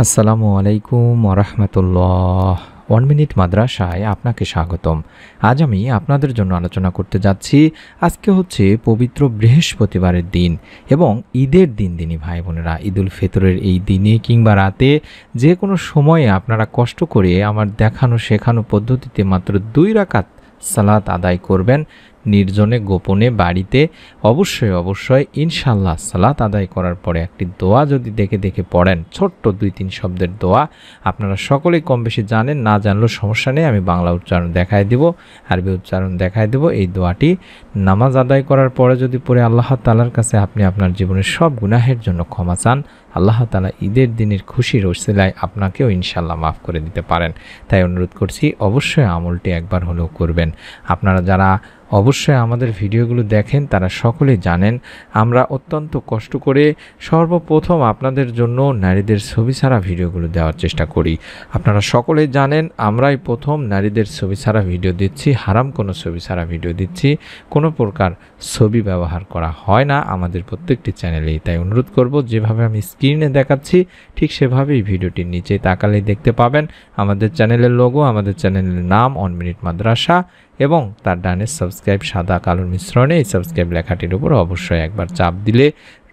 আসসালামু আলাইকুম ওরহমতুল্লাহ। 1 মিনিট মাদ্রাসায় আপনাকে স্বাগতম। আজ আমি আপনাদের জন্য আলোচনা করতে যাচ্ছি। আজকে হচ্ছে পবিত্র বৃহস্পতিবারের দিন এবং ঈদের দিনই ভাই বোনেরা, ঈদুল ফিতরের এই দিনে কিংবা রাতে যে কোনো সময়ে আপনারা কষ্ট করে আমার দেখানো শেখানো পদ্ধতিতে মাত্র 2 রাকাত সালাত আদায় করবেন নির্জনে গোপনে বাড়িতে। অবশ্যই ইনশাল্লাহ সালাত আদায় করার পরে একটি দোয়া যদি দেখে পড়েন, ছোট্ট 2-3 শব্দের দোয়া। আপনারা সকলেই কম বেশি জানেন, না জানলেও সমস্যা নেই, আমি বাংলা উচ্চারণ দেখায় দেব, আরবি উচ্চারণ দেখায় দেব। এই দোয়াটি নামাজ আদায় করার পরে যদি পড়ে আল্লাহ তাআলার কাছে আপনি আপনার জীবনের সব গুনাহের জন্য ক্ষমা চান, আল্লাহ তাআলা ঈদের দিনের খুশির ওসিলায় আপনাকেও ইনশাল্লাহ মাফ করে দিতে পারেন। তাই অনুরোধ করছি, অবশ্যই আমলটি একবার হলেও করবেন। আপনারা যারা অবশ্যই আমাদের ভিডিওগুলো দেখেন তারা সকলেই জানেন আমরা অত্যন্ত কষ্ট করে সর্বপ্রথম আপনাদের জন্য নারীদের ছবি ছাড়া ভিডিওগুলো দেওয়ার চেষ্টা করি। আপনারা সকলেই জানেন আমরাই প্রথম নারীদের ছবি ছাড়া ভিডিও দিচ্ছি, হারাম কোনো ছবি ছাড়া ভিডিও দিচ্ছি, কোনো প্রকার ছবি ব্যবহার করা হয় না আমাদের প্রত্যেকটি চ্যানেলেই। তাই অনুরোধ করব, যেভাবে আমি স্ক্রিনে দেখাচ্ছি ঠিক সেভাবেই ভিডিওটির নিচে তাকালেই দেখতে পাবেন আমাদের চ্যানেলের লোগো, আমাদের চ্যানেলের নাম 1 মিনিট মাদ্রাসা এবং তার ডানে সাবস্ক্রাইব সাদা কালোর মিশ্রণে এই সাবস্ক্রাইব লেখাটির উপর অবশ্যই একবার চাপ দিলে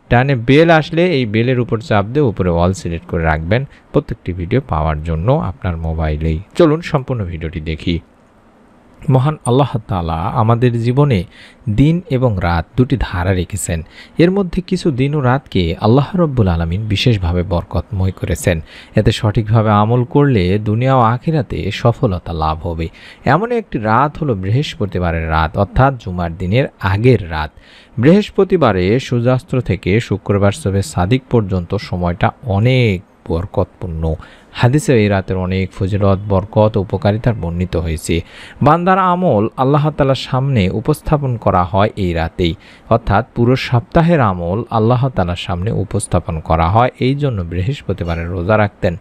ডানে বেল আসলে এই বেলের উপর চাপ দিয়ে উপরে অল সিলেক্ট করে রাখবেন প্রত্যেকটি ভিডিও পাওয়ার জন্য আপনার মোবাইলেই। চলুন সম্পূর্ণ ভিডিওটি দেখি। মহান আল্লাহ তাআলা আমাদের জীবনে দিন এবং রাত দুটি ধারা রেখেছেন। এর মধ্যে কিছু দিন ও রাতকে আল্লাহ রব্বুল আলামিন বিশেষভাবে বরকতময় করেছেন। এতে সঠিকভাবে আমল করলে দুনিয়া ও আখিরাতে সফলতা লাভ হবে। এমন একটি রাত হলো বৃহস্পতিবারের রাত, অর্থাৎ জুমার দিনের আগের রাত। বৃহস্পতিবারে সূর্যাস্ত থেকে শুক্রবার শবে সাদিক পর্যন্ত সময়টা অনেক বরকতপূর্ণ। হাদিসে এই রাতের অনেক ফজিলত, বরকত ও উপকারিতার বর্ণিত হয়েছে। বান্দার আমল আল্লাহ তাআলার সামনে উপস্থাপন করা হয় এই রাতেই, অর্থাৎ পুরো সপ্তাহের আমল আল্লাহ তাআলার সামনে উপস্থাপন করা হয়। এই জন্য বৃহস্পতিবারে রোজা রাখতেন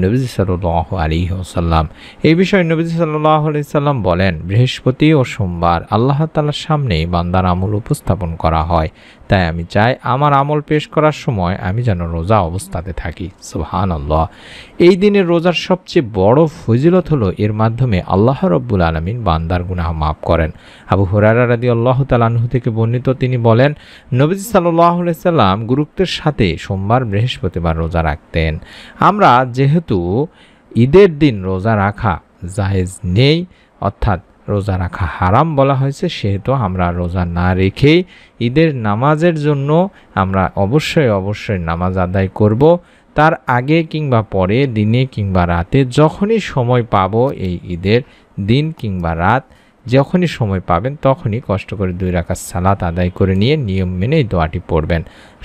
নবীজি সাল্লাল্লাহু আলাইহি ওয়াসাল্লাম। এই বিষয়ে নবীজি সাল্লাল্লাহু আলাইহি সাল্লাম বলেন, বৃহস্পতি ও সোমবার আল্লাহ তাআলার সামনে বান্দার আমল উপস্থাপন করা হয়। তাই আমি চাই আমার আমল পেশ করার সময় আমি যেন রোজা অবস্থাতে থাকি। সুবহানাল্লাহ। এই দিনের রোজার সবচেয়ে বড় ফজিলত হলো এর মাধ্যমে আল্লাহ রব্বুল আলামিন বান্দার গুনাহ মাফ করেন। আবু হুরায়রা রাদিয়াল্লাহু তাআলা আনহু থেকে বর্ণিত, তিনি বলেন, নবীজি সাল্লাল্লাহু আলাইহি সাল্লাম গুরুত্বের সাথে সোমবার বৃহস্পতিবার রোজা রাখতেন। আমরা যেহেতু ঈদের দিন রোজা রাখা জায়েজ নেই, অর্থাৎ রোজা রাখা হারাম বলা হয়েছে, সেহেতু আমরা রোজা না রেখেই ঈদের নামাজের জন্য আমরা অবশ্যই নামাজ আদায় করব। তার আগে কিংবা পরে, দিনে কিংবা রাতে, যখনই সময় পাবো, এই ঈদের দিন কিংবা রাত যখনই সময় পাবেন তখনই কষ্ট করে 2 রাকাত সালাত আদায় করে নিয়ে নিয়ম মেনে এই দোয়াটি পড়বেন।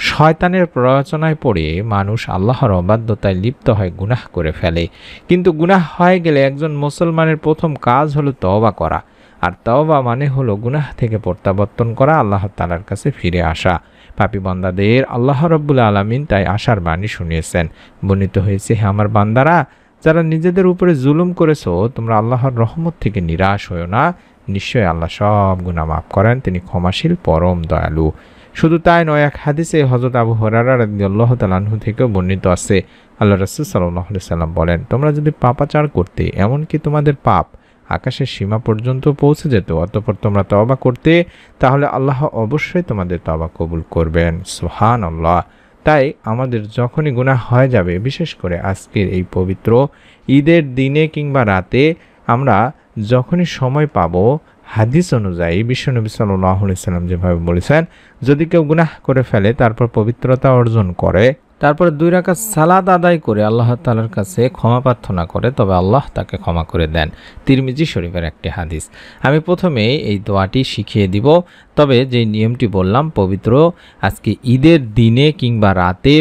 শয়তানের প্ররোচনায় পড়ে মানুষ আল্লাহর অবাধ্যতায় লিপ্ত হয়, গুনাহ করে ফেলে। কিন্তু গুনাহ হয়ে গেলে একজন মুসলমানের প্রথম কাজ হলো তওবা করা, আর তওবা মানে হলো গুনাহ থেকে প্রত্যাবর্তন করা, আল্লাহ তাআলার কাছে ফিরে আসা। পাপী বান্দাদের আল্লাহ রব্বুল আলামিন তাই আশার বাণী শুনিয়েছেন। বর্ণিত হয়েছে, হে আমার বান্দারা, যারা নিজেদের উপরে জুলুম করেছো, তোমরা আল্লাহর রহমত থেকে নিরাশ হও না। নিশ্চয়ই আল্লাহ সব গুনাহ মাফ করেন, তিনি ক্ষমাশীল পরম দয়ালু। শুধু তাই নয়, এক হাদিসে হযরত আবু হুরায়রা রাদিয়াল্লাহু তাআলা আনহু থেকেও বর্ণিত আছে, আল্লাহ রাসূল সাল্লাল্লাহু আলাইহি সাল্লাম বলেন, তোমরা যদি পাপাচার করতে, এমনকি তোমাদের পাপ আকাশের সীমা পর্যন্ত পৌঁছে যেত, অতঃপর তোমরা তওবা করতে, তাহলে আল্লাহ অবশ্যই তোমাদের তওবা কবুল করবেন। সুবহানাল্লাহ। তাই আমাদের যখনই গুনাহ হয়ে যাবে, বিশেষ করে আজকের এই পবিত্র ঈদের দিনে কিংবা রাতে, আমরা যখনই সময় পাবো, হাদিস অনুযায়ী বিশ্বনবী সাল্লাল্লাহু আলাইহি সাল্লাম যেভাবে বলেছেন, যদি কেউ গুনাহ করে ফেলে তারপর পবিত্রতা অর্জন করে, তারপর 2 রাকাত সালাত আদায় করে আল্লাহ তাআলার কাছে ক্ষমা প্রার্থনা করে, তবে আল্লাহ তাকে ক্ষমা করে দেন। তিরমিজি শরীফের একটি হাদিস। আমি প্রথমে এই দোয়াটি শিখিয়ে দিব, তবে যে নিয়মটি বললাম, পবিত্র আজকে ঈদের দিনে কিংবা রাতে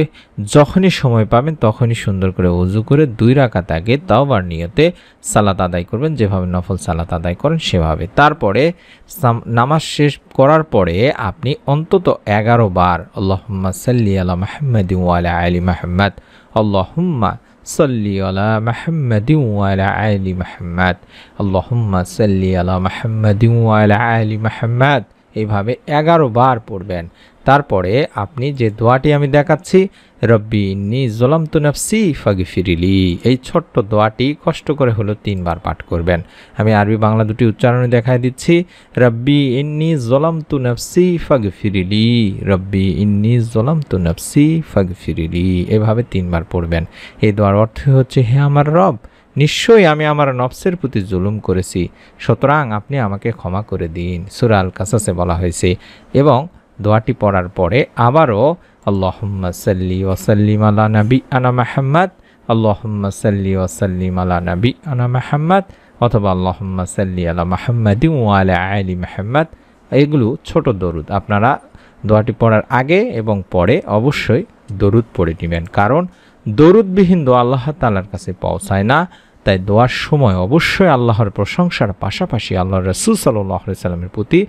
যখনই সময় পাবেন তখনই সুন্দর করে ওযু করে 2 রাকাত আগে তাওবার নিয়তে সালাত আদায় করবেন, যেভাবে নফল সালাত আদায় করেন সেভাবে। তারপরে নামাজ শেষ করার পরে আপনি অন্তত 11 বার আল্লাহুম্মা সাল্লি আলা মুহাম্মাদিন ওয়া আলা আলি মুহাম্মাদ, আল্লাহুম্মা সাল্লি আলা মুহাম্মাদিন ওয়া আলা আলি মুহাম্মাদ, আল্লাহুম্মা সাল্লি আলা মুহাম্মাদিন ওয়া আলা আলি মুহাম্মাদ, এইভাবে 11 বার পড়বেন। তারপরে আপনি যে দোয়াটি আমি দেখাচ্ছি, রব্বি ইন্নী যলামতু নাফসি ফাগফিরলি, এই ছোট্ট দোয়াটি কষ্ট করে হলো 3 বার পাঠ করবেন। আমি আরবি বাংলা দুটি উচ্চারণে দেখায় দিচ্ছি। রব্বি ইন্নী যলামতু নাফসি ফাগফিরলি, রব্বি ইন্নী যলামতু নাফসি ফাগফিরলি, এভাবে 3 বার পড়বেন। এই দোয়ার অর্থ হচ্ছে, হে আমার রব, নিশ্চয়ই আমি আমার নফসের প্রতি জুলুম করেছি, সুতরাং আপনি আমাকে ক্ষমা করে দিন। সূরা আল কাসাসে বলা হয়েছে। এবং দোয়াটি পড়ার পরে আবারও আল্লাহুম্মা সাল্লি ওয়া সাল্লিম আলা নাবিয়্যিনা মুহাম্মদ, আল্লাহুম্মা সাল্লি ওয়া সাল্লিম আলা নাবিয়্যিনা মুহাম্মদ, অথবা আল্লাহুম্মা সাল্লি আলা মুহাম্মাদিন ওয়া আলা আলি মুহাম্মদ, এগুলো ছোট দরুদ। আপনারা দোয়াটি পড়ার আগে এবং পরে অবশ্যই দরুদ পড়ে নেবেন, কারণ দরুদবিহীন দোয়া আল্লাহ তাআলার কাছে পৌঁছায় না। তাই দোয়ার সময় অবশ্যই আল্লাহর প্রশংসার পাশাপাশি আল্লাহর রাসূল সাল্লাল্লাহু আলাইহি সাল্লামের প্রতি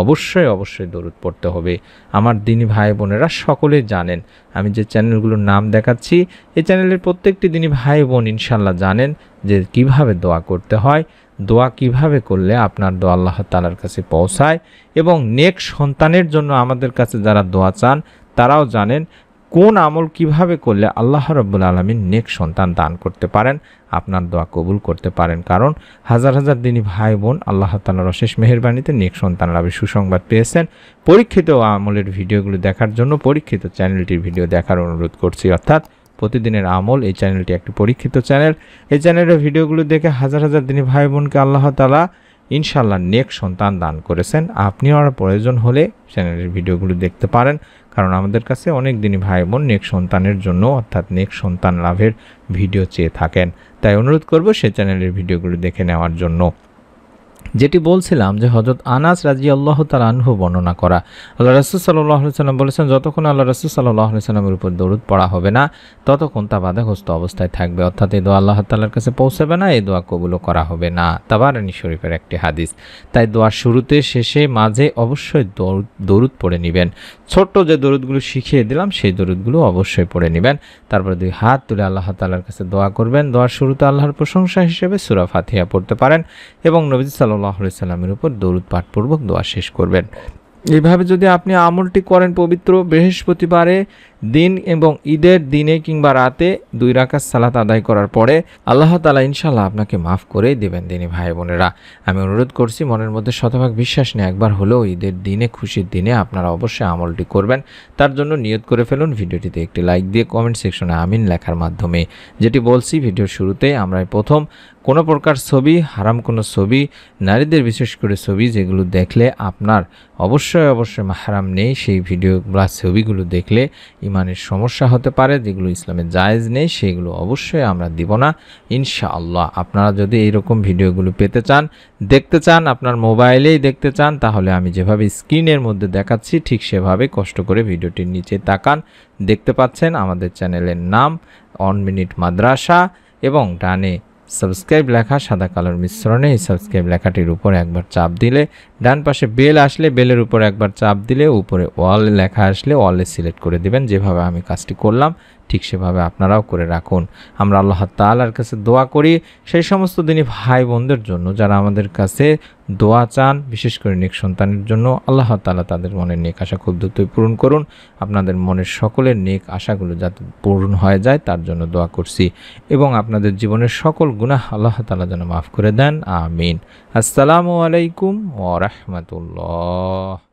অবশ্যই দরুদ পড়তে হবে। আমার দিনী ভাই বোনেরা সকলে জানেন, আমি যে চ্যানেলগুলোর নাম দেখাচ্ছি, এই চ্যানেলের প্রত্যেকটি দিনী ভাই বোন ইনশাল্লাহ জানেন যে কিভাবে দোয়া করতে হয়, দোয়া কিভাবে করলে আপনার দোয়া আল্লাহ তাআলার কাছে পৌঁছায়। এবং নেক সন্তানের জন্য আমাদের কাছে যারা দোয়া চান তারাও জানেন কোন আমল কিভাবে করলে আল্লাহ রাব্বুল আলামিন নেক সন্তান দান করতে পারেন, আপনার দোয়া কবুল করতে পারেন। কারণ হাজার হাজার দিনী ভাই বোন আল্লাহ তাআলার অশেষ মেহেরবানিতে নেক সন্তান লাভের সুসংবাদ পেয়েছেন। পরীক্ষিত আমলের ভিডিওগুলো দেখার জন্য পরীক্ষিত চ্যানেলটির ভিডিও দেখার অনুরোধ করছি। অর্থাৎ প্রতিদিনের আমল, এই চ্যানেলটি একটি পরীক্ষিত চ্যানেল। এই চ্যানেলের ভিডিওগুলো দেখে হাজার হাজার দিনী ভাই বোনকে আল্লাহ তাআলা ইনশাল্লাহ নেক সন্তান দান করেছেন। আপনিও আর প্রয়োজন হলে চ্যানেলের ভিডিওগুলো দেখতে পারেন, কারণ আমাদের কাছে অনেক দিনই ভাই বোন নেক সন্তানের জন্য অর্থাৎ নেক সন্তান লাভের ভিডিও চেয়ে থাকেন। তাই অনুরোধ করব সেই চ্যানেলের ভিডিওগুলো দেখে নেওয়ার জন্য। যেটি বলছিলাম যে হযরত আনাস রাদিয়াল্লাহু তাআলা আনহু বর্ণনা করা, আল্লাহ রাসূল সাল্লাল্লাহু আলাইহি সাল্লাম বলেছেন, যতক্ষণ আল্লাহ রাসূল সাল্লাল্লাহু আলাইহি সাল্লামের উপর দরুদ পড়া হবে না ততক্ষণ তা বাধাগ্রস্ত অবস্থায় থাকবে, অর্থাৎ এই দোয়া আল্লাহ তাআলার কাছে পৌঁছাবে না, এই দোয়া কবুলও করা হবে না। তাবারানী শরীফের একটি হাদিস। তাই দোয়ার শুরুতে, শেষে, মাঝে অবশ্যই দরুদ পড়ে নেবেন। ছোট্ট যে দরুদগুলো শিখিয়ে দিলাম সেই দরুদগুলো অবশ্যই পড়ে নেবেন। তারপর 2 হাত তুলে আল্লাহ তাআলার কাছে দোয়া করবেন। দোয়ার শুরুতে আল্লাহর প্রশংসা হিসেবে সূরা ফাতিহা পড়তে পারেন এবং নবীজি সাল্লাল্লাহু আলাইহি সাল্লামের উপর দরুদ পাঠপূর্বক দোয়া শেষ করবেন। এইভাবে যদি আপনি আমলটি করেন পবিত্র বৃহস্পতিবারে দিন এবং ঈদের দিনে কিংবা রাতে 2 রাকাত সালাত আদায় করার পরে আল্লাহ তাআলা ইনশাআল্লাহ আপনাকে মাফ করেই দেবেন। দিনী ভাই বোনেরা, আমি অনুরোধ করছি মনের মধ্যে শতভাগ বিশ্বাস নিয়ে একবার হলেও ঈদের দিনে, খুশির দিনে আপনারা অবশ্যই আমলটি করবেন। তার জন্য নিয়ত করে ফেলুন। ভিডিওটিতে একটি লাইক দিয়ে কমেন্ট সেকশনে আমিন লেখার মাধ্যমে। যেটি বলছি ভিডিওর শুরুতে, আমরা প্রথম কোনো প্রকার ছবি, হারাম কোনো ছবি, নারীদের বিশেষ করে ছবি যেগুলো দেখলে আপনার অবশ্যই মাহরাম নেই, সেই ভিডিও বা ছবিগুলো দেখলে ইমানের সমস্যা হতে পারে, যেগুলো ইসলামে জায়েজ নেই, সেগুলো অবশ্যই আমরা দিব না ইনশাআল্লাহ। আপনারা যদি এইরকম ভিডিওগুলো পেতে চান, দেখতে চান, আপনার মোবাইলেই দেখতে চান, তাহলে আমি যেভাবে স্ক্রিনের মধ্যে দেখাচ্ছি ঠিক সেভাবে কষ্ট করে ভিডিওটির নিচে তাকান। দেখতে পাচ্ছেন আমাদের চ্যানেলের নাম 1 মিনিট মাদ্রাসা এবং ডানে সাবস্ক্রাইব লেখা সাদা কালোর মিশ্রণে, এই সাবস্ক্রাইব লেখাটির উপর একবার চাপ দিলে, ডান পাশে বেল আসলে বেলের উপর একবার চাপ দিলে, উপরে অল লেখা আসলে অলে সিলেক্ট করে দিবেন। যেভাবে আমি কাজটি করলাম ঠিক সেভাবে আপনারাও করে রাখুন। আমরা আল্লাহ তাআলার কাছে দোয়া করি সেই সমস্ত দিনী ভাই বোনদের জন্য যারা আমাদের কাছে দোয়া চান, বিশেষ করে নেক সন্তানের জন্য। আল্লাহ তাআলা তাদের মনের নেক আশা খুব দ্রুতই পূরণ করুন। আপনাদের মনের সকলের নেক আশাগুলো যাতে পূরণ হয়ে যায় তার জন্য দোয়া করছি, এবং আপনাদের জীবনের সকল গুনাহ আল্লাহ তাআলা যেন মাফ করে দেন। আমিন। আসসালামু আলাইকুম ওয়া রাহমাতুল্লাহ।